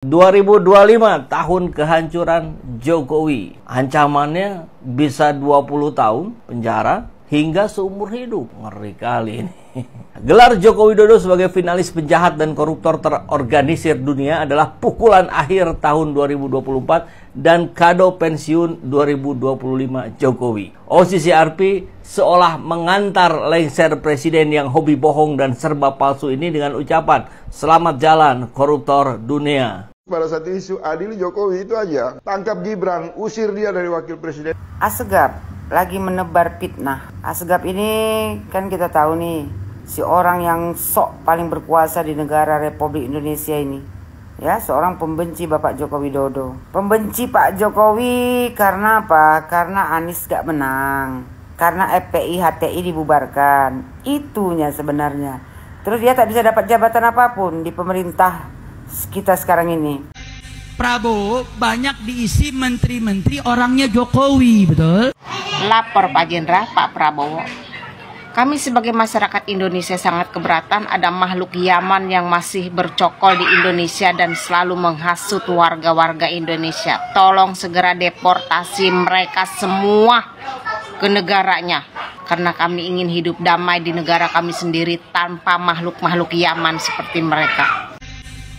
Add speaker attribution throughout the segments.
Speaker 1: 2025 tahun kehancuran Jokowi. Ancamannya bisa 20 tahun penjara hingga seumur hidup. Ngeri kali ini. Gelar Joko Widodo sebagai finalis penjahat dan koruptor terorganisir dunia adalah pukulan akhir tahun 2024 dan kado pensiun 2025 Jokowi. OCCRP seolah mengantar lengser presiden yang hobi bohong dan serba palsu ini dengan ucapan selamat jalan koruptor dunia.
Speaker 2: Pada saat isu adil Jokowi itu aja, tangkap Gibran, usir dia dari wakil presiden.
Speaker 3: Asegaf lagi menebar fitnah. Asegaf ini kan kita tahu nih, si orang yang sok paling berkuasa di negara Republik Indonesia ini. Ya, seorang pembenci Bapak Joko Widodo. Pembenci Pak Jokowi karena apa? Karena Anies gak menang. Karena FPI HTI dibubarkan. Itunya sebenarnya. Terus dia tak bisa dapat jabatan apapun di pemerintah kita sekarang ini.
Speaker 4: Prabowo banyak diisi menteri-menteri orangnya Jokowi, betul?
Speaker 5: Lapor Pak Jenderal, Pak Prabowo. Kami sebagai masyarakat Indonesia sangat keberatan ada makhluk Yaman yang masih bercokol di Indonesia dan selalu menghasut warga-warga Indonesia. Tolong segera deportasi mereka semua ke negaranya. Karena kami ingin hidup damai di negara kami sendiri tanpa makhluk-makhluk Yaman seperti mereka.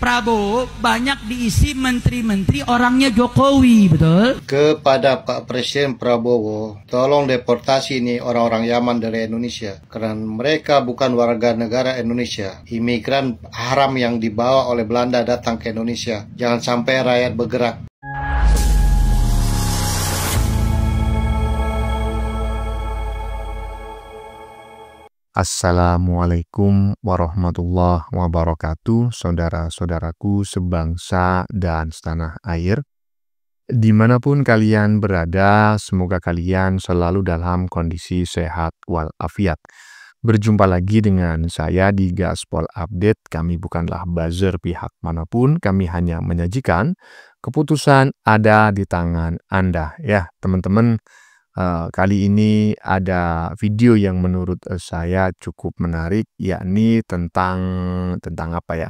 Speaker 4: Prabowo banyak diisi menteri-menteri orangnya Jokowi, betul?
Speaker 6: Kepada Pak Presiden Prabowo, tolong deportasi ini orang-orang Yaman dari Indonesia. Karena mereka bukan warga negara Indonesia. Imigran haram yang dibawa oleh Belanda datang ke Indonesia. Jangan sampai rakyat bergerak.
Speaker 7: Assalamualaikum warahmatullahi wabarakatuh, saudara-saudaraku sebangsa dan setanah air. Dimanapun kalian berada, semoga kalian selalu dalam kondisi sehat walafiat. Berjumpa lagi dengan saya di Gaspol Update. Kami bukanlah buzzer pihak manapun, kami hanya menyajikan keputusan ada di tangan Anda. Ya, teman-teman. Kali ini ada video yang menurut saya cukup menarik, yakni tentang apa ya?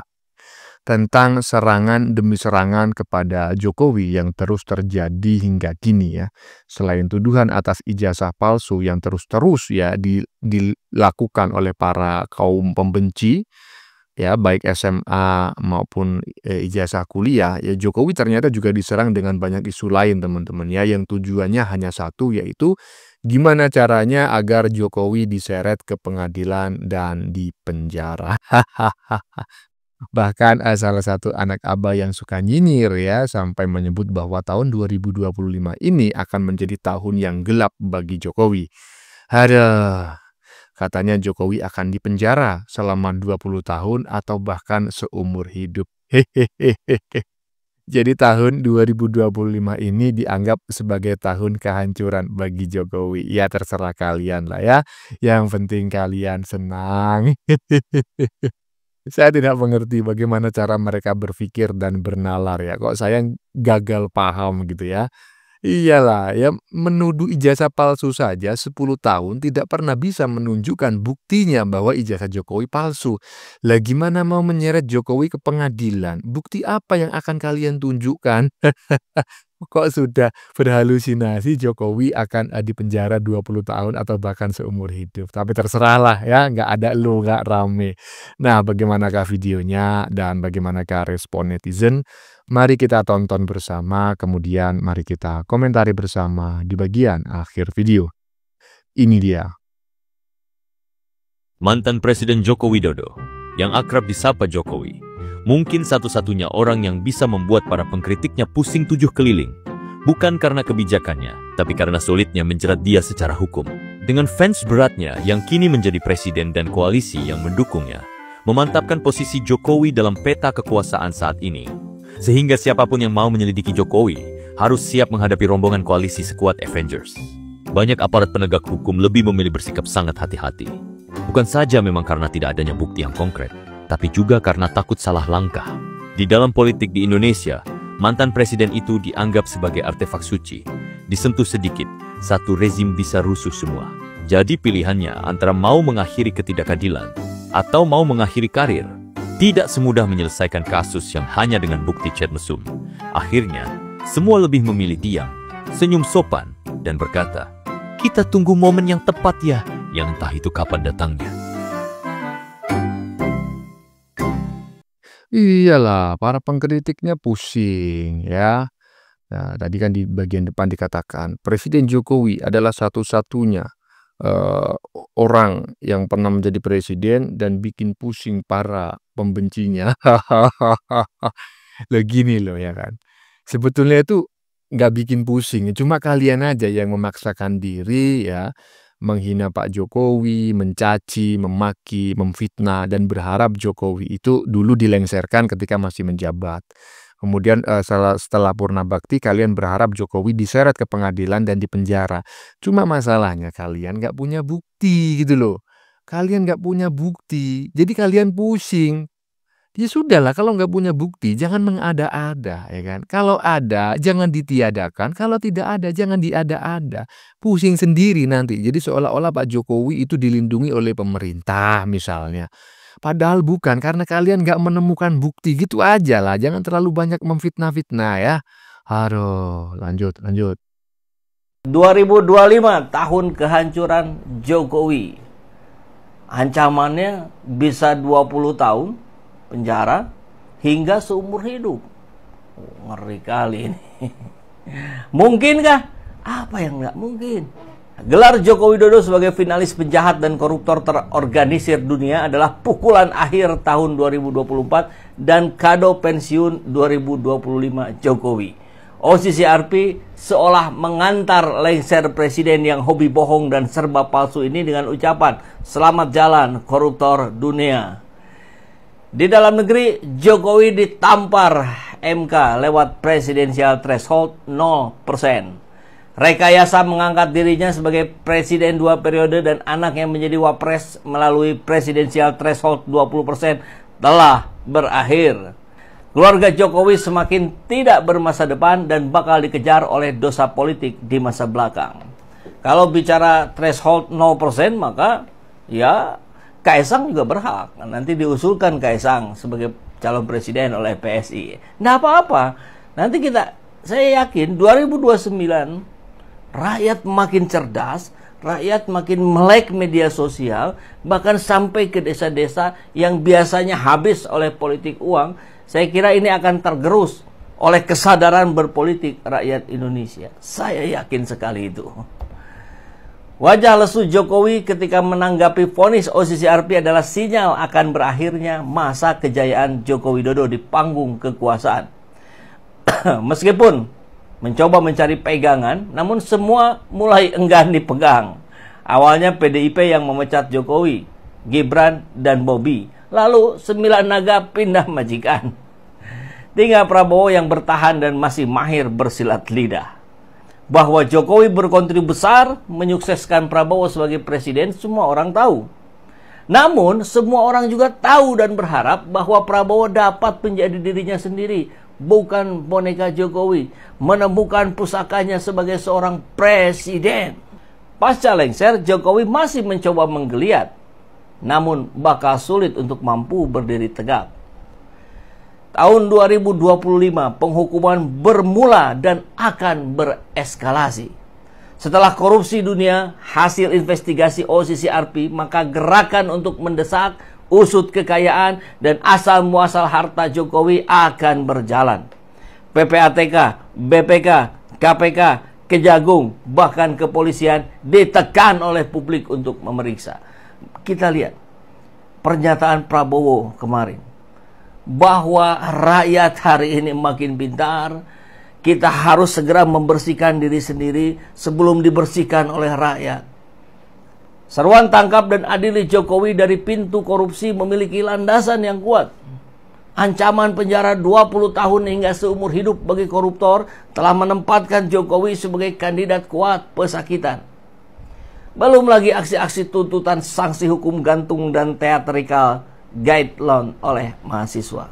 Speaker 7: Tentang serangan demi serangan kepada Jokowi yang terus terjadi hingga kini ya. Selain tuduhan atas ijazah palsu yang terus ya dilakukan oleh para kaum pembenci ya, baik SMA maupun ijazah kuliah, ya Jokowi ternyata juga diserang dengan banyak isu lain teman-teman ya, yang tujuannya hanya satu, yaitu gimana caranya agar Jokowi diseret ke pengadilan dan dipenjara. Bahkan salah satu anak abah yang suka nyinyir ya, sampai menyebut bahwa tahun 2025 ini akan menjadi tahun yang gelap bagi Jokowi. Katanya Jokowi akan dipenjara selama 20 tahun atau bahkan seumur hidup. Jadi tahun 2025 ini dianggap sebagai tahun kehancuran bagi Jokowi. Ya terserah kalian lah ya. Yang penting kalian senang. Saya tidak mengerti bagaimana cara mereka berpikir dan bernalar ya. Kok saya gagal paham gitu ya. Iyalah ya, menuduh ijazah palsu saja 10 tahun tidak pernah bisa menunjukkan buktinya bahwa ijazah Jokowi palsu. Lah gimana mau menyeret Jokowi ke pengadilan? Bukti apa yang akan kalian tunjukkan? Kok sudah berhalusinasi Jokowi akan dipenjara 20 tahun atau bahkan seumur hidup. Tapi terserahlah ya, nggak ada lu, nggak rame. Nah, bagaimanakah videonya dan bagaimanakah respon netizen? Mari kita tonton bersama, kemudian mari kita komentari bersama di bagian akhir video. Ini dia.
Speaker 8: Mantan Presiden Joko Widodo, yang akrab disapa Jokowi, mungkin satu-satunya orang yang bisa membuat para pengkritiknya pusing 7 keliling. Bukan karena kebijakannya, tapi karena sulitnya menjerat dia secara hukum. Dengan fans beratnya yang kini menjadi presiden dan koalisi yang mendukungnya, memantapkan posisi Jokowi dalam peta kekuasaan saat ini. Sehingga siapapun yang mau menyelidiki Jokowi harus siap menghadapi rombongan koalisi sekuat Avengers. Banyak aparat penegak hukum lebih memilih bersikap sangat hati-hati. Bukan saja memang karena tidak adanya bukti yang konkret, tapi juga karena takut salah langkah. Di dalam politik di Indonesia, mantan presiden itu dianggap sebagai artefak suci. Disentuh sedikit, satu rezim bisa rusuh semua. Jadi pilihannya antara mau mengakhiri ketidakadilan atau mau mengakhiri karir. Tidak semudah menyelesaikan kasus yang hanya dengan bukti chat mesum. Akhirnya, semua lebih memilih diam, senyum sopan, dan berkata, "Kita tunggu momen yang tepat ya, yang entah itu kapan datangnya."
Speaker 7: Iyalah, para pengkritiknya pusing ya. Nah, tadi kan di bagian depan dikatakan, Presiden Jokowi adalah satu-satunya orang yang pernah menjadi presiden dan bikin pusing para pembencinya. Lah gini loh ya kan. Sebetulnya itu nggak bikin pusing, cuma kalian aja yang memaksakan diri ya, menghina Pak Jokowi, mencaci, memaki, memfitnah, dan berharap Jokowi itu dulu dilengserkan ketika masih menjabat. Kemudian setelah purna bakti, kalian berharap Jokowi diseret ke pengadilan dan dipenjara. Cuma masalahnya kalian nggak punya bukti gitu loh. Kalian nggak punya bukti, jadi kalian pusing. Ya sudahlah, kalau nggak punya bukti, jangan mengada-ada, ya kan? Kalau ada, jangan ditiadakan. Kalau tidak ada, jangan diada-ada. Pusing sendiri nanti. Jadi seolah-olah Pak Jokowi itu dilindungi oleh pemerintah misalnya. Padahal bukan, karena kalian nggak menemukan bukti, gitu aja lah. Jangan terlalu banyak memfitnah-fitnah ya. Aduh, lanjut.
Speaker 1: 2025 tahun kehancuran Jokowi. Ancamannya bisa 20 tahun penjara hingga seumur hidup. Ngeri kali ini. Mungkinkah? Apa yang nggak mungkin? Gelar Joko Widodo sebagai finalis penjahat dan koruptor terorganisir dunia adalah pukulan akhir tahun 2024 dan kado pensiun 2025 Jokowi. OCCRP seolah mengantar lengser presiden yang hobi bohong dan serba palsu ini dengan ucapan, "Selamat jalan koruptor dunia." Di dalam negeri, Jokowi ditampar MK lewat presidensial threshold 0%. Rekayasa mengangkat dirinya sebagai presiden 2 periode dan anaknya menjadi wapres melalui presidensial threshold 20% telah berakhir. Keluarga Jokowi semakin tidak bermasa depan dan bakal dikejar oleh dosa politik di masa belakang. Kalau bicara threshold 0%, maka ya Kaisang juga berhak. Nanti diusulkan Kaisang sebagai calon presiden oleh PSI. Nggak apa-apa. Nanti saya yakin 2029 rakyat makin cerdas, rakyat makin melek media sosial, bahkan sampai ke desa-desa yang biasanya habis oleh politik uang. Saya kira ini akan tergerus oleh kesadaran berpolitik rakyat Indonesia. Saya yakin sekali itu. Wajah lesu Jokowi ketika menanggapi vonis OCCRP adalah sinyal akan berakhirnya masa kejayaan Joko Widodo di panggung kekuasaan. Meskipun mencoba mencari pegangan, namun semua mulai enggan dipegang. Awalnya PDIP yang memecat Jokowi, Gibran, dan Bobi. Lalu 9 naga pindah majikan. Tinggal Prabowo yang bertahan dan masih mahir bersilat lidah. Bahwa Jokowi berkontribusi besar menyukseskan Prabowo sebagai presiden, semua orang tahu. Namun, semua orang juga tahu dan berharap bahwa Prabowo dapat menjadi dirinya sendiri, bukan boneka Jokowi, menemukan pusakanya sebagai seorang presiden. Pasca lengser, Jokowi masih mencoba menggeliat, namun bakal sulit untuk mampu berdiri tegak. Tahun 2025, penghukuman bermula dan akan bereskalasi. Setelah korupsi dunia, hasil investigasi OCCRP, maka gerakan untuk mendesak, usut kekayaan, dan asal-muasal harta Jokowi akan berjalan. PPATK, BPK, KPK, Kejagung, bahkan kepolisian ditekan oleh publik untuk memeriksa. Kita lihat pernyataan Prabowo kemarin, bahwa rakyat hari ini makin pintar, kita harus segera membersihkan diri sendiri sebelum dibersihkan oleh rakyat. Seruan tangkap dan adili Jokowi dari pintu korupsi memiliki landasan yang kuat. Ancaman penjara 20 tahun hingga seumur hidup bagi koruptor telah menempatkan Jokowi sebagai kandidat kuat pesakitan. Belum lagi aksi-aksi tuntutan sanksi hukum gantung dan teatrikal guideline oleh mahasiswa.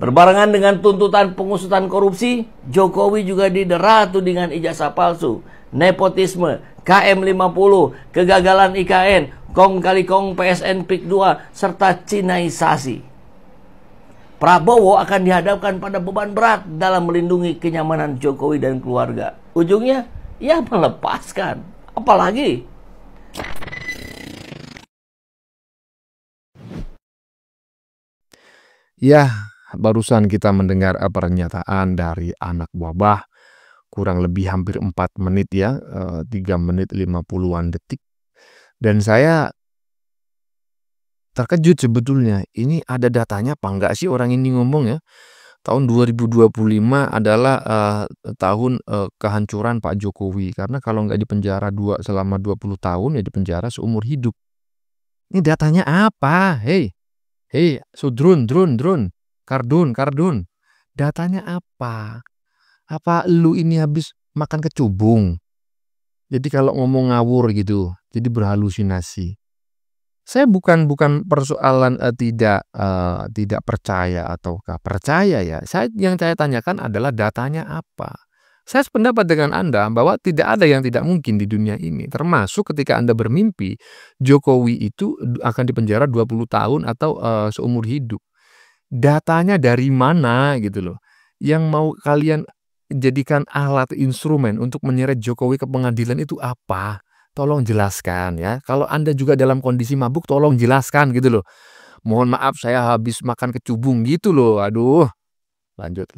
Speaker 1: Berbarengan dengan tuntutan pengusutan korupsi, Jokowi juga didera tudingan ijazah palsu nepotisme, KM50, kegagalan IKN, kong kali kong PSN PIK 2, serta Cinaisasi. Prabowo akan dihadapkan pada beban berat dalam melindungi kenyamanan Jokowi dan keluarga. Ujungnya, ya melepaskan. Apalagi
Speaker 7: ya, barusan kita mendengar pernyataan dari anak wabah, kurang lebih hampir 4 menit ya, 3 menit 50-an detik. Dan saya terkejut sebetulnya, ini ada datanya apa enggak sih orang ini ngomong ya? Tahun 2025 adalah tahun kehancuran Pak Jokowi. Karena kalau nggak dipenjara selama 20 tahun ya dipenjara seumur hidup. Ini datanya apa? Hei, Sudrun, Drun, Kardun. Datanya apa? Apa lu ini habis makan kecubung? Jadi kalau ngomong ngawur gitu, jadi berhalusinasi. Saya bukan persoalan tidak percaya ataukah percaya ya. Yang saya tanyakan adalah datanya apa. Saya sependapat dengan Anda bahwa tidak ada yang tidak mungkin di dunia ini. Termasuk ketika Anda bermimpi Jokowi itu akan dipenjara 20 tahun atau seumur hidup. Datanya dari mana gitu loh. Yang mau kalian jadikan alat instrumen untuk menyeret Jokowi ke pengadilan itu apa? Tolong jelaskan ya. Kalau Anda juga dalam kondisi mabuk, tolong jelaskan gitu loh. Mohon maaf saya habis makan kecubung gitu loh. Aduh. Lanjut.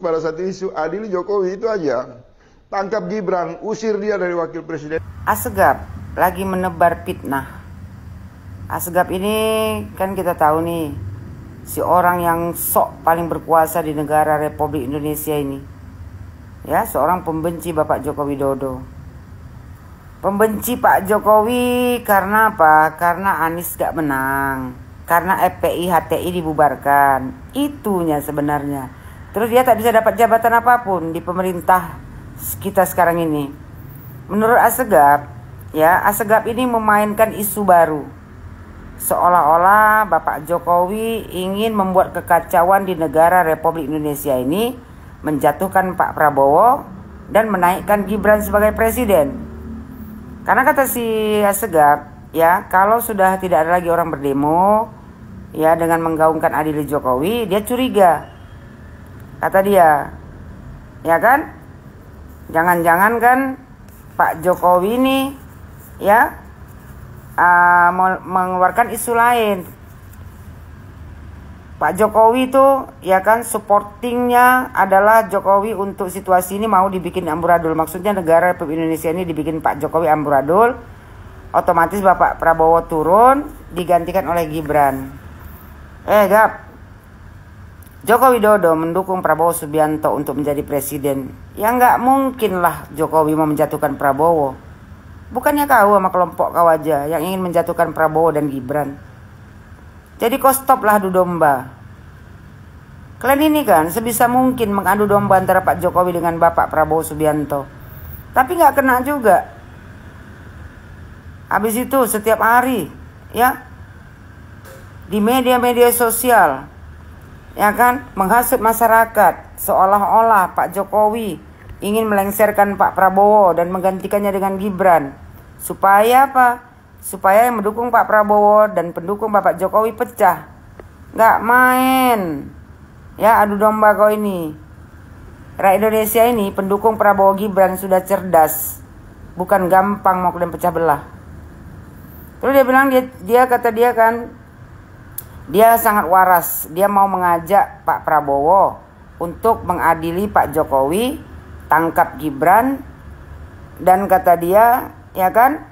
Speaker 2: Pada saat isu adili Jokowi itu aja. Tangkap Gibran, usir dia dari wakil presiden.
Speaker 3: Asegab lagi menebar fitnah. Asegab ini kan kita tahu nih, si orang yang sok paling berkuasa di negara Republik Indonesia ini. Ya, seorang pembenci Bapak Joko Widodo. Pembenci Pak Jokowi karena apa? Karena Anies gak menang. Karena FPI HTI dibubarkan. Itunya sebenarnya. Terus dia tak bisa dapat jabatan apapun di pemerintah kita sekarang ini. Menurut Asegab, ya, Asegab ini memainkan isu baru. Seolah-olah Bapak Jokowi ingin membuat kekacauan di negara Republik Indonesia ini, menjatuhkan Pak Prabowo dan menaikkan Gibran sebagai presiden. Karena kata si Asegab, ya, kalau sudah tidak ada lagi orang berdemo ya dengan menggaungkan adili Jokowi, dia curiga. Kata dia, ya kan? Jangan-jangan kan Pak Jokowi ini ya mengeluarkan isu lain. Pak Jokowi itu ya kan supportingnya adalah Jokowi untuk situasi ini mau dibikin amburadul. Maksudnya negara Republik Indonesia ini dibikin Pak Jokowi amburadul. Otomatis Bapak Prabowo turun digantikan oleh Gibran. Gap, Joko Widodo mendukung Prabowo Subianto untuk menjadi presiden. Ya nggak mungkin lah Jokowi mau menjatuhkan Prabowo. Bukannya kau sama kelompok kau aja yang ingin menjatuhkan Prabowo dan Gibran. Jadi kau stoplah adu domba. Kalian ini kan sebisa mungkin mengadu domba antara Pak Jokowi dengan Bapak Prabowo Subianto. Tapi nggak kena juga. Habis itu setiap hari ya di media-media sosial ya kan menghasut masyarakat seolah-olah Pak Jokowi ingin melengsarkan Pak Prabowo dan menggantikannya dengan Gibran. Supaya apa? Supaya yang mendukung Pak Prabowo dan pendukung Bapak Jokowi pecah. Nggak main. Ya, adu domba kau ini. Rakyat Indonesia ini pendukung Prabowo Gibran sudah cerdas. Bukan gampang mau kalian pecah belah. Terus dia bilang, kata dia kan, dia sangat waras. Dia mau mengajak Pak Prabowo untuk mengadili Pak Jokowi, tangkap Gibran, dan kata dia, ya kan,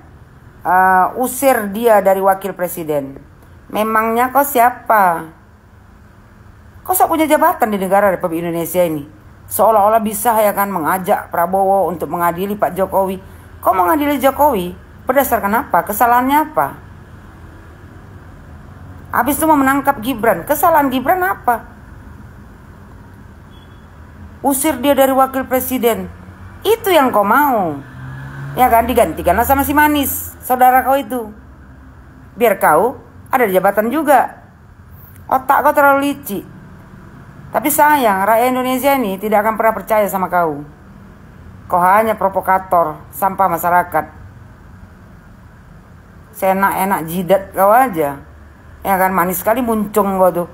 Speaker 3: usir dia dari wakil presiden. Memangnya kau siapa? Kau sok punya jabatan di negara Republik Indonesia ini. Seolah-olah bisa ya kan mengajak Prabowo untuk mengadili Pak Jokowi. Kau mengadili Jokowi berdasarkan apa? Kesalahannya apa? Habis itu mau menangkap Gibran. Kesalahan Gibran apa? Usir dia dari wakil presiden. Itu yang kau mau. Ya kan, digantikanlah sama si Manis, saudara kau itu. Biar kau ada jabatan juga. Otak kau terlalu licik. Tapi sayang, rakyat Indonesia ini tidak akan pernah percaya sama kau. Kau hanya provokator, sampah masyarakat. Seenak-enak jidat kau aja. Ya kan, manis sekali muncung kau tuh.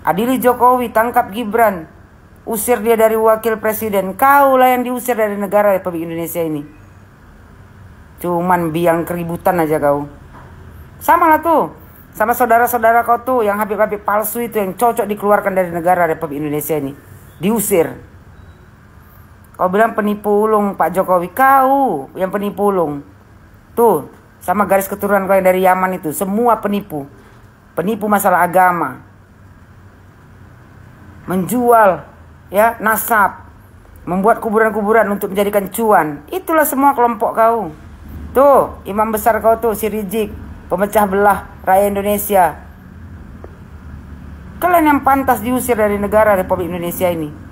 Speaker 3: Adili Jokowi, tangkap Gibran. Usir dia dari wakil presiden. Kau lah yang diusir dari negara Republik Indonesia ini. Cuman biang keributan aja kau. Sama lah tuh. Sama saudara-saudara kau tuh yang Habib-Habib palsu itu yang cocok dikeluarkan dari negara Republik Indonesia ini. Diusir. Kau bilang penipu ulung Pak Jokowi. Kau yang penipu ulung. Tuh, sama garis keturunan kau yang dari Yaman itu. Semua penipu. Penipu masalah agama. Menjual ya nasab. Membuat kuburan-kuburan untuk menjadikan cuan. Itulah semua kelompok kau. Tuh, imam besar kau tuh, si Rizik. Pemecah belah rakyat Indonesia. Kalian yang pantas diusir dari negara Republik Indonesia ini.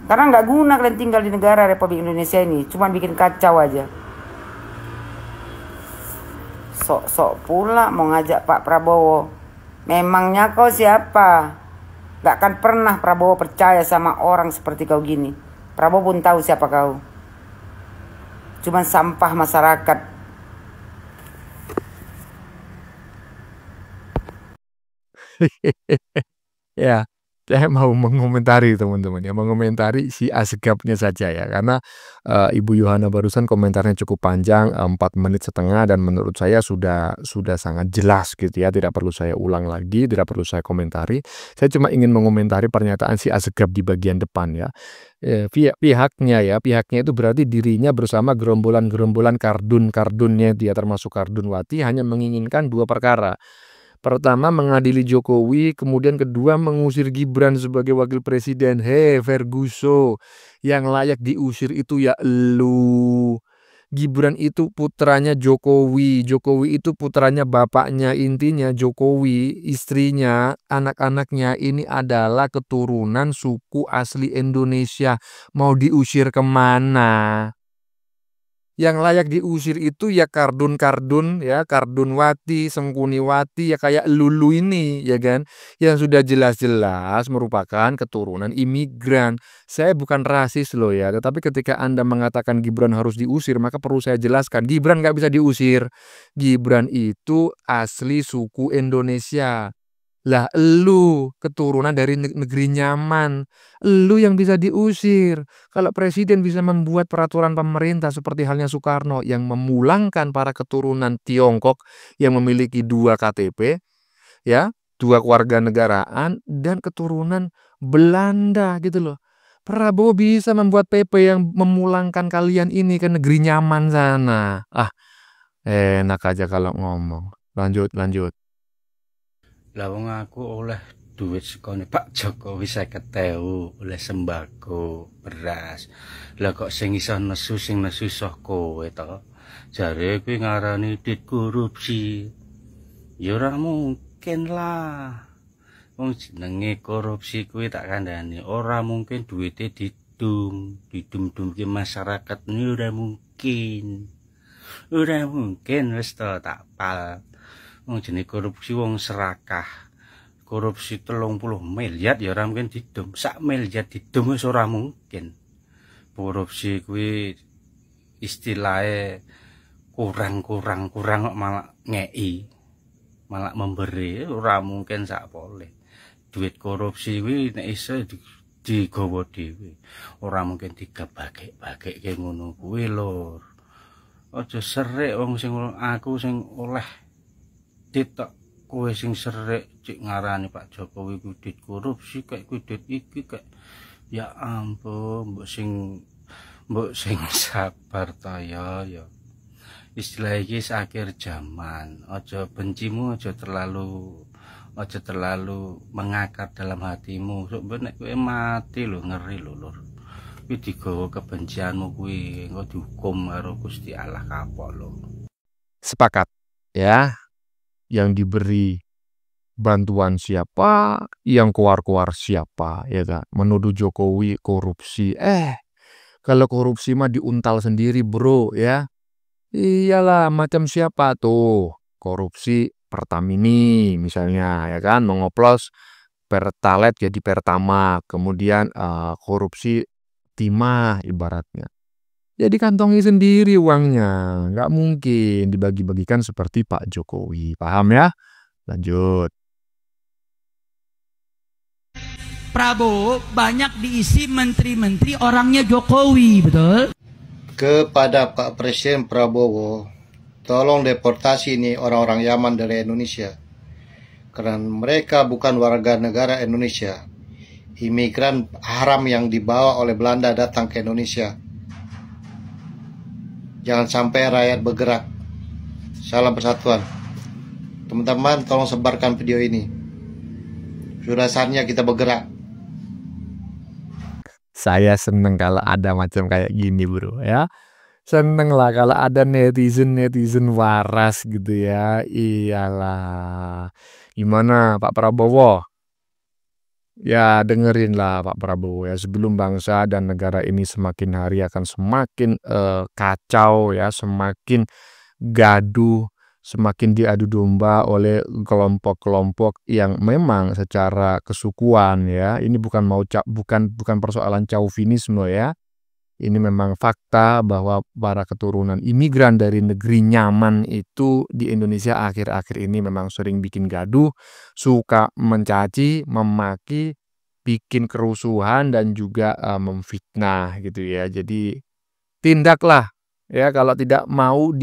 Speaker 3: Karena nggak guna kalian tinggal di negara Republik Indonesia ini. Cuma bikin kacau aja. Sok-sok pula mau ngajak Pak Prabowo. Memangnya kau siapa? Gak akan pernah Prabowo percaya sama orang seperti kau gini. Prabowo pun tahu siapa kau. Cuman sampah masyarakat.
Speaker 7: Ya, saya mau mengomentari teman-teman ya, mengomentari si Asgabnya saja ya, karena Ibu Yohana barusan komentarnya cukup panjang, 4 menit setengah, dan menurut saya sudah sangat jelas gitu ya, tidak perlu saya ulang lagi, tidak perlu saya komentari. Saya cuma ingin mengomentari pernyataan si Asgab di bagian depan ya. Pihaknya itu berarti dirinya bersama gerombolan kardunnya dia, termasuk Kardunwati, hanya menginginkan 2 perkara. Pertama, mengadili Jokowi, kemudian kedua, mengusir Gibran sebagai wakil presiden. Hei Ferguso, yang layak diusir itu ya elu. Gibran itu putranya Jokowi, Jokowi itu putranya bapaknya, intinya Jokowi, istrinya, anak-anaknya ini adalah keturunan suku asli Indonesia. Mau diusir kemana? Yang layak diusir itu ya Kardun ya, Kardunwati, Sengkuniwati, ya kayak Lulu ini ya kan, yang sudah jelas-jelas merupakan keturunan imigran. Saya bukan rasis loh ya, tetapi ketika Anda mengatakan Gibran harus diusir, maka perlu saya jelaskan, Gibran nggak bisa diusir. Gibran itu asli suku Indonesia. Lah elu keturunan dari negeri nyaman, elu yang bisa diusir. Kalau presiden bisa membuat peraturan pemerintah seperti halnya Soekarno yang memulangkan para keturunan Tiongkok yang memiliki 2 KTP ya, 2 kewarganegaraan dan keturunan Belanda gitu loh. Prabowo bisa membuat PP yang memulangkan kalian ini ke negeri nyaman sana. Enak aja kalau ngomong. Lanjut.
Speaker 9: Lah wong aku oleh duit sekone Pak Jokowi 50.000 oleh sembako, beras. Lah kok sing iso nesu soh kowe to. Jare kuwi ngarani duit korupsi. Ya ora mungkin lah. Wong jenenge korupsi kuwi tak kandhani, ora mungkin duite didum-dumke masyarakat ini ora mungkin. Ora mungkin wis to tak pal. Wong jenenge korupsi wong serakah. Korupsi 30 miliar ya ora mungkin didum. 1 miliar didum wis ora mungkin. Korupsi kuwi istilahnya kurang kok malah ngei. Malah memberi ora mungkin sak pole. Duit korupsi kuwi nek iso digawa dhewe. Ora mungkin digabake-bageke ngono kuwi lho. Aja serik wong sing aku sing oleh tok kowe sing serik cik ngarani Pak Jokowi kuwi duit korupsi kayak kuwi duit iki kayak ya ampun mbok sing sabar ta ya istilah iki akhir zaman. Aja bencimu aja terlalu mengakar dalam hatimu. Sok nek kowe mati lho, ngeri lho Lur. Kuwi digawa kebencianmu kuwi engko dihukum karo Gusti Allah kapok lho.
Speaker 7: Sepakat ya. Yang diberi bantuan siapa, yang keluar siapa, ya kan? Menuduh Jokowi korupsi. Kalau korupsi mah diuntal sendiri, bro, ya. Iyalah, macam siapa tuh? Korupsi Pertamini misalnya, ya kan? Mengoplos Pertalite jadi Pertamax, kemudian korupsi timah ibaratnya. ya dikantongi sendiri uangnya. Nggak mungkin dibagi-bagikan seperti Pak Jokowi. Paham ya? Lanjut.
Speaker 4: Prabowo banyak diisi menteri-menteri orangnya Jokowi, betul?
Speaker 6: Kepada Pak Presiden Prabowo, tolong deportasi ini orang-orang Yaman dari Indonesia. Karena mereka bukan warga negara Indonesia. Imigran haram yang dibawa oleh Belanda datang ke Indonesia. Jangan sampai rakyat bergerak. Salam persatuan. Teman-teman, tolong sebarkan video ini. Sudah saatnya kita bergerak.
Speaker 7: Saya seneng kalau ada macam kayak gini bro ya. Seneng lah kalau ada netizen waras gitu ya. Iyalah. Gimana Pak Prabowo? Ya dengerin lah Pak Prabowo ya. Sebelum bangsa dan negara ini semakin hari akan semakin kacau ya. Semakin gaduh. Semakin diadu domba oleh kelompok-kelompok yang memang secara kesukuan ya, ini bukan bukan persoalan chauvinisme ya. Ini memang fakta bahwa para keturunan imigran dari negeri nyaman itu di Indonesia akhir-akhir ini memang sering bikin gaduh, suka mencaci, memaki, bikin kerusuhan dan juga memfitnah gitu ya. Jadi tindaklah. Ya, kalau tidak mau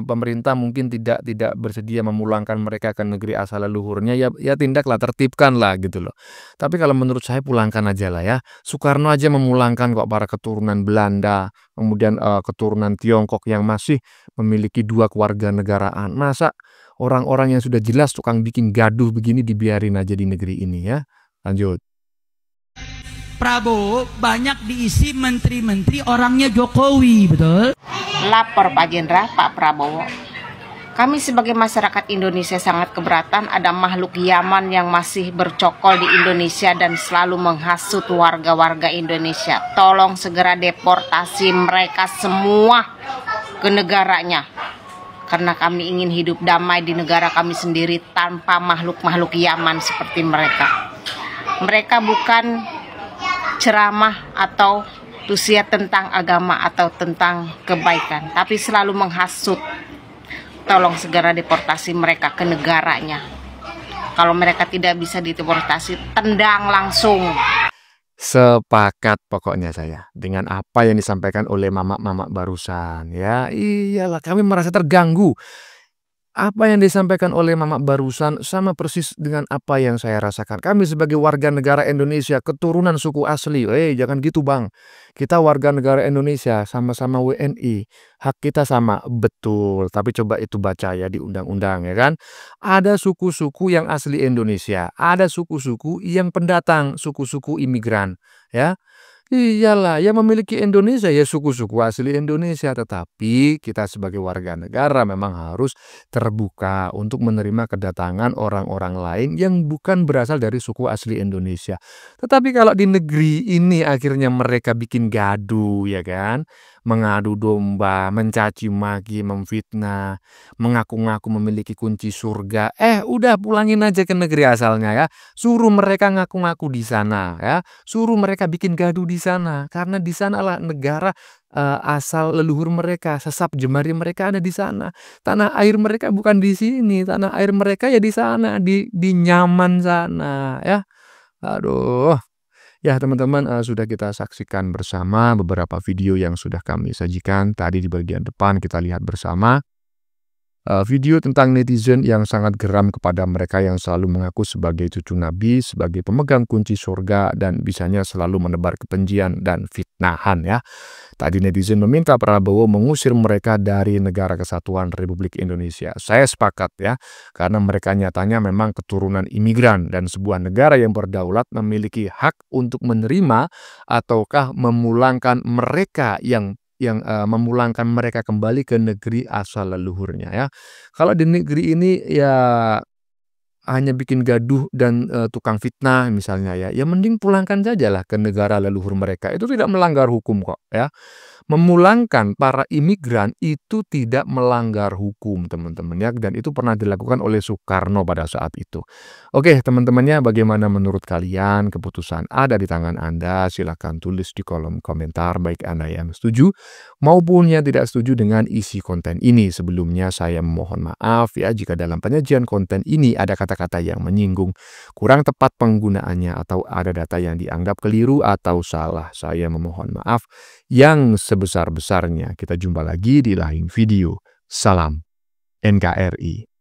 Speaker 7: pemerintah mungkin tidak bersedia memulangkan mereka ke negeri asal leluhurnya, ya tindaklah, tertibkanlah gitu loh. Tapi kalau menurut saya pulangkan aja lah ya. Soekarno aja memulangkan kok para keturunan Belanda, kemudian keturunan Tiongkok yang masih memiliki 2 kewarganegaraan. Masa orang-orang yang sudah jelas tukang bikin gaduh begini dibiarin aja di negeri ini ya. Lanjut.
Speaker 4: Prabowo banyak diisi menteri-menteri orangnya Jokowi, betul?
Speaker 5: Lapor Pak Jenderal, Pak Prabowo. Kami sebagai masyarakat Indonesia sangat keberatan ada makhluk Yaman yang masih bercokol di Indonesia dan selalu menghasut warga-warga Indonesia. Tolong segera deportasi mereka semua ke negaranya. Karena kami ingin hidup damai di negara kami sendiri tanpa makhluk-makhluk Yaman seperti mereka. Mereka bukan ceramah atau tusiah tentang agama atau tentang kebaikan, tapi selalu menghasut. Tolong segera deportasi mereka ke negaranya. Kalau mereka tidak bisa dideportasi, tendang langsung.
Speaker 7: Sepakat pokoknya saya dengan apa yang disampaikan oleh Mamak barusan ya. Iyalah, kami merasa terganggu. Apa yang disampaikan oleh Mamak barusan sama persis dengan apa yang saya rasakan. Kami sebagai warga negara Indonesia, keturunan suku asli. Jangan gitu bang. Kita warga negara Indonesia, sama-sama WNI. Hak kita sama, betul. Tapi coba itu baca ya di undang-undang ya kan. Ada suku-suku yang asli Indonesia. Ada suku-suku yang pendatang, suku-suku imigran. Ya. Iyalah, yang memiliki Indonesia ya suku-suku asli Indonesia. Tetapi kita sebagai warga negara memang harus terbuka untuk menerima kedatangan orang-orang lain yang bukan berasal dari suku asli Indonesia. Tetapi kalau di negeri ini akhirnya mereka bikin gaduh ya kan, mengadu domba, mencaci maki, memfitnah, mengaku-ngaku memiliki kunci surga. Udah pulangin aja ke negeri asalnya ya. Suruh mereka ngaku-ngaku di sana ya. Suruh mereka bikin gaduh di sana, karena di sanalah negara asal leluhur mereka, sesap jemari mereka ada di sana. Tanah air mereka bukan di sini, tanah air mereka ya di sana, di nyaman sana ya. Aduh. Ya teman-teman, sudah kita saksikan bersama beberapa video yang sudah kami sajikan. Tadi di bagian depan kita lihat bersama video tentang netizen yang sangat geram kepada mereka yang selalu mengaku sebagai cucu Nabi, sebagai pemegang kunci surga, dan bisanya selalu menebar kebencian dan fitnahan ya. Tadi netizen meminta Prabowo mengusir mereka dari Negara Kesatuan Republik Indonesia. Saya sepakat ya, karena mereka nyatanya memang keturunan imigran dan sebuah negara yang berdaulat memiliki hak untuk menerima ataukah memulangkan mereka yang memulangkan mereka kembali ke negeri asal leluhurnya ya. Kalau di negeri ini ya hanya bikin gaduh dan tukang fitnah misalnya ya mending pulangkan sajalah ke negara leluhur mereka. Itu tidak melanggar hukum kok ya. memulangkan para imigran itu tidak melanggar hukum, teman-teman ya, dan itu pernah dilakukan oleh Soekarno pada saat itu. Oke, teman-temannya, bagaimana menurut kalian? Keputusan ada di tangan Anda. Silahkan tulis di kolom komentar, baik Anda yang setuju maupun yang tidak setuju dengan isi konten ini. Sebelumnya saya mohon maaf ya jika dalam penyajian konten ini ada kata-kata yang menyinggung, kurang tepat penggunaannya, atau ada data yang dianggap keliru atau salah. Saya memohon maaf yang sebesar-besarnya. Kita jumpa lagi di lain video. Salam NKRI.